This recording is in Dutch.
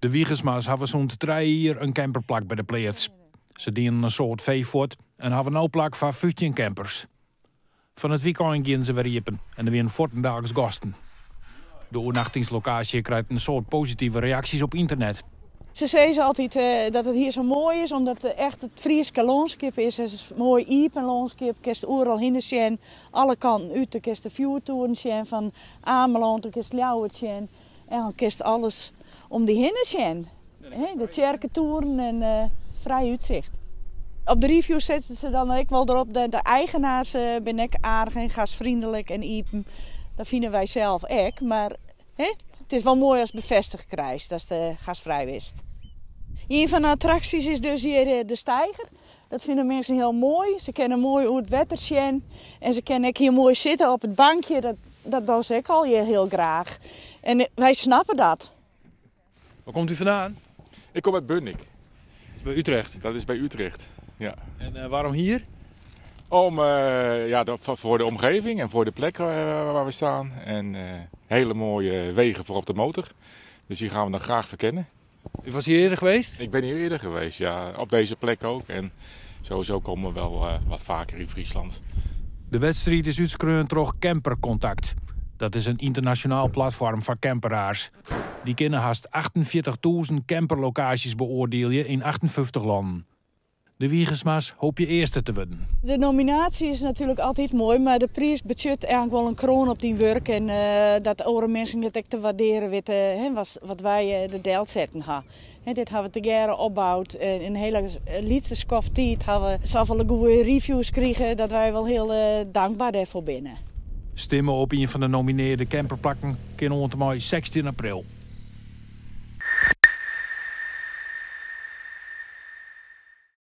De Wiegersma's hebben zo'n 3 jaar een camperplak bij de pleats. Ze dienen een soort veevoort en hebben nou plak van 15 campers. Van het weekend gaan ze weer riepen en er weer 14 dagen gasten. De overnachtingslocatie krijgt een soort positieve reacties op internet. Ze zeggen altijd dat het hier zo mooi is, omdat het echt het Frieske landschap is. Het is een mooi iepen landschap. Je kunt overal heen zien, alle kanten uit. Je kunt de vuurtoeren zien van Ameland, je kunt Ljouwert zien. En dan kun je alles om die heen zien. De kerkentoeren en vrij uitzicht. Op de reviews zetten ze dan ook wel erop dat de eigenaars ben ik aardig en gastvriendelijk en iepen. Dat vinden wij zelf ook, maar het is wel mooi als bevestigd krijgt dat de gastvrij is. Een van de attracties is dus hier de steiger. Dat vinden mensen heel mooi. Ze kunnen mooi hoe het wetter zien. En ze kunnen ook hier mooi zitten op het bankje. Dat doen ze ook al heel graag. En wij snappen dat. Waar komt u vandaan? Ik kom uit Bunnik. Dat is bij Utrecht. Dat is bij Utrecht. Ja. En waarom hier? Voor de omgeving en voor de plek waar we staan. En hele mooie wegen voor op de motor. Dus hier gaan we dan graag verkennen. U was hier eerder geweest? Ik ben hier eerder geweest, ja. Op deze plek ook. En sowieso komen we wel wat vaker in Friesland. De wedstrijd is uitskreund door Campercontact. Dat is een internationaal platform voor camperaars. Die kunnen haast 48.000 camperlocaties beoordelen in 58 landen. De Wiegersma's hoop je eerste te worden. De nominatie is natuurlijk altijd mooi, maar de prijs budget eigenlijk wel een kroon op die werk. En dat andere mensen dat ik te waarderen weten wat wij de deel zetten gaan. Dit hebben we te jaren opgebouwd. In een hele lietse tijd hebben we zoveel goede reviews gekregen dat wij wel heel dankbaar daarvoor binnen. Stemmen op een van de nomineerde camperplakken kunnen ontmoeten 16 april.